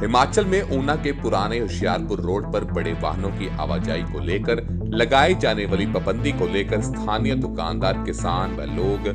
हिमाचल में ऊना के पुराने होशियारपुर रोड पर बड़े वाहनों की आवाजाही को लेकर लगाई जाने वाली पाबंदी को लेकर स्थानीय दुकानदार, किसान व लोग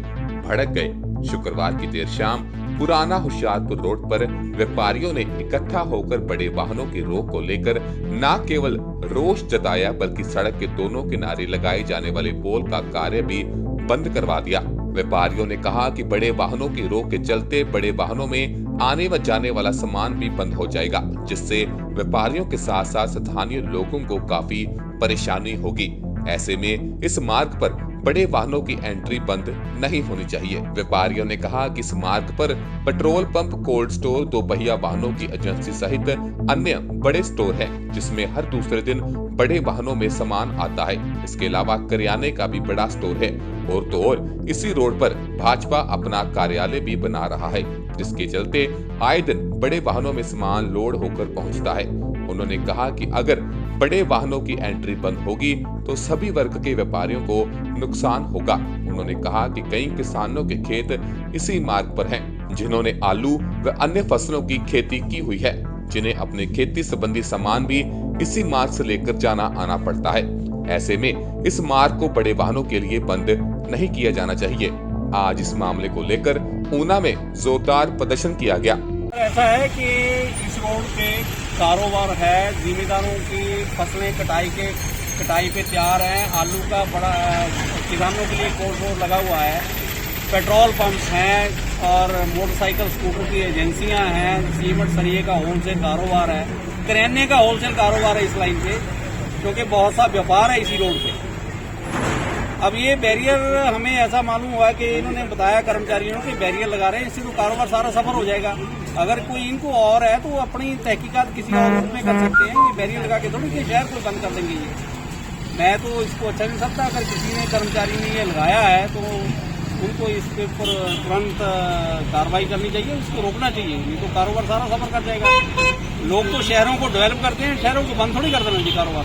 भड़क गए। शुक्रवार की देर शाम पुराना होशियारपुर रोड पर व्यापारियों ने इकट्ठा होकर बड़े वाहनों की रोक को लेकर न केवल रोष जताया बल्कि सड़क के दोनों किनारे लगाए जाने वाले पोल का कार्य भी बंद करवा दिया। व्यापारियों ने कहा कि बड़े वाहनों की रोक के चलते बड़े वाहनों में आने व जाने वाला सामान भी बंद हो जाएगा, जिससे व्यापारियों के साथ साथ स्थानीय लोगों को काफी परेशानी होगी। ऐसे में इस मार्ग पर बड़े वाहनों की एंट्री बंद नहीं होनी चाहिए। व्यापारियों ने कहा कि इस मार्ग पर पेट्रोल पंप, कोल्ड स्टोर, दो पहिया वाहनों की एजेंसी सहित अन्य बड़े स्टोर हैं, जिसमें हर दूसरे दिन बड़े वाहनों में सामान आता है। इसके अलावा करियाने का भी बड़ा स्टोर है और तो और इसी रोड पर भाजपा अपना कार्यालय भी बना रहा है, जिसके चलते आए दिन बड़े वाहनों में सामान लोड होकर पहुंचता है। उन्होंने कहा कि अगर बड़े वाहनों की एंट्री बंद होगी तो सभी वर्ग के व्यापारियों को नुकसान होगा। उन्होंने कहा कि कई किसानों के खेत इसी मार्ग पर हैं, जिन्होंने आलू व अन्य फसलों की खेती की हुई है, जिन्हें अपने खेती संबंधी सामान भी इसी मार्ग से लेकर जाना आना पड़ता है। ऐसे में इस मार्ग को बड़े वाहनों के लिए बंद नहीं किया जाना चाहिए। आज इस मामले को लेकर ऊना में जोरदार प्रदर्शन किया गया। ऐसा है कि इस रोड पे कारोबार है, जिम्मेदारों की फसलें कटाई पे तैयार हैं। आलू का बड़ा किसानों के लिए कोल्ड स्टोर लगा हुआ है, पेट्रोल पंप हैं और मोटरसाइकिल स्कूटर की एजेंसियां हैं, सीमेंट सरिये का होलसेल कारोबार है, करियाने का होलसेल कारोबार है इस लाइन पे, क्योंकि बहुत सा व्यापार है इसी रोड पे। अब ये बैरियर हमें ऐसा मालूम हुआ कि इन्होंने बताया कर्मचारियों कि बैरियर लगा रहे हैं, इससे तो कारोबार सारा सफर हो जाएगा। अगर कोई इनको और है तो अपनी तहकीकात किसी और रूप में कर सकते हैं। ये बैरियर लगा के थोड़ी कि शहर को बंद कर देंगे। ये मैं तो इसको अच्छा नहीं सकता। अगर किसी ने कर्मचारी ने ये लगाया है तो उनको इसके ऊपर तुरंत कार्रवाई करनी चाहिए, इसको रोकना चाहिए, नहीं तो कारोबार सारा सफर कर जाएगा। लोग तो शहरों को डेवलप करते हैं, शहरों को बंद थोड़ी कर देना चाहिए कारोबार।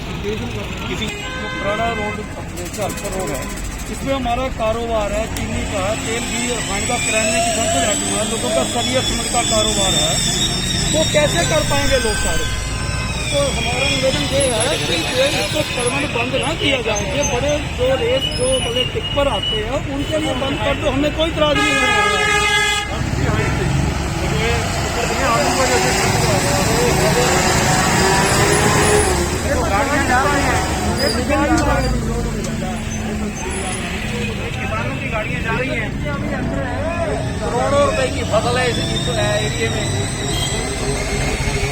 किसी पुराना रोड होशियारपुर रोड है, इसमें हमारा कारोबार है, चीनी का, तेल भी, रिफाइंड का, किराने की संस्था रहती है, लोगों का सरिया सीमेंट का कारोबार है, वो कैसे कर पाएंगे लोग सारे। तो हमारा निवेदन ये है कि इसको परमानेंट बंद ना किया जाए। ये बड़े जो रेस जो बड़े टिप्पर आते हैं उनके लिए बंद कर दो, हमें कोई इतराज नहीं है। गाड़ियाँ जा रही हैं, किसानों की गाड़ियाँ जा रही हैं, करोड़ों रुपए की फसल है इस एरिए में।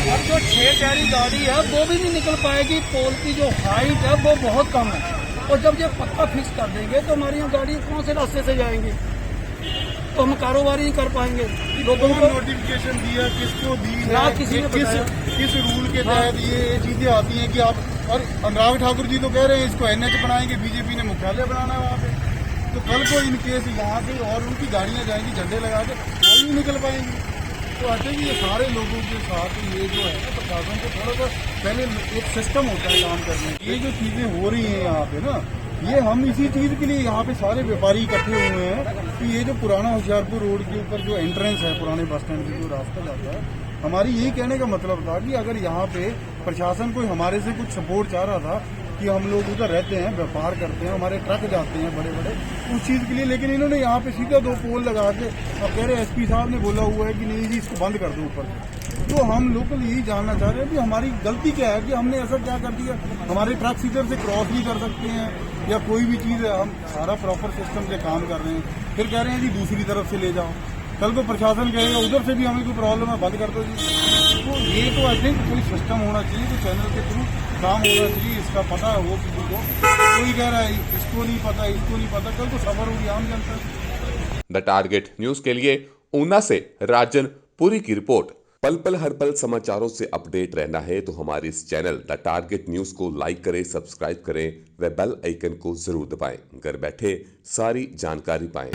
अब जो 6 टायरी गाड़ी है वो भी नहीं निकल पाएगी। पोल की जो हाइट है वो बहुत कम है, और जब ये पक्का फिक्स कर देंगे तो हमारी यहाँ गाड़ी कौन से रास्ते से जाएंगी, तो हम कारोबार ही कर पाएंगे। लोगों को नोटिफिकेशन दिया, किसको दी ना किसी ने किस रूल के तहत ये चीजें आती हैं कि आप, और अनुराग ठाकुर जी तो कह रहे हैं इसको NH बनाएंगे, बीजेपी ने मुख्यालय बनाना है वहाँ पे। तो कल को इन केस यहाँ से और उनकी गाड़ियाँ जाएंगी झंडे लगा के, वो नहीं निकल पाएंगी। तो ऐसे ही ये सारे लोगों के साथ ये जो है ना, प्रशासन को थोड़ा सा पहले एक सिस्टम होता है काम करने। ये जो चीजें हो रही हैं यहाँ पे ना, ये हम इसी चीज के लिए यहाँ पे सारे व्यापारी इकट्ठे हुए हैं कि ये जो पुराना होशियारपुर रोड के ऊपर जो एंट्रेंस है पुराने बस स्टैंड से जो रास्ता जाता है, हमारी यही कहने का मतलब था कि अगर यहाँ पे प्रशासन कोई हमारे से कुछ सपोर्ट चाह रहा था कि हम लोग उधर रहते हैं, व्यापार करते हैं, हमारे ट्रक जाते हैं बड़े बड़े, उस चीज़ के लिए, लेकिन इन्होंने यहाँ पे सीधा 2 पोल लगा के, अब कह रहे SP साहब ने बोला हुआ है कि नहीं जी इसको बंद कर दो ऊपर। तो हम लोकल यही जानना चाह रहे हैं कि हमारी गलती क्या है, कि हमने ऐसा क्या कर दिया। हमारे ट्रक इधर से क्रॉस नहीं कर सकते हैं या कोई भी चीज़ है, हम सारा प्रॉपर सिस्टम से काम कर रहे हैं, फिर कह रहे हैं जी दूसरी तरफ से ले जाओ। कल को प्रशासन कहेगा उधर से भी हमें कोई प्रॉब्लम है, बंद कर दो जी। तो ये तो आई थिंक कोई सिस्टम होना चाहिए, तो चैनल के थ्रू काम होना चाहिए, इसका पता हो किसी को। कोई कह रहा है इसको नहीं पता, इसको नहीं पता, कल तो सफर होगी आम जनता। द टारगेट न्यूज के लिए ऊना से राजन पुरी की रिपोर्ट। पल पल हर पल समाचारों से अपडेट रहना है तो हमारे इस चैनल द टारगेट न्यूज को लाइक करें, सब्सक्राइब करें व बेल आइकन को जरूर दबाएं। घर बैठे सारी जानकारी पाएं।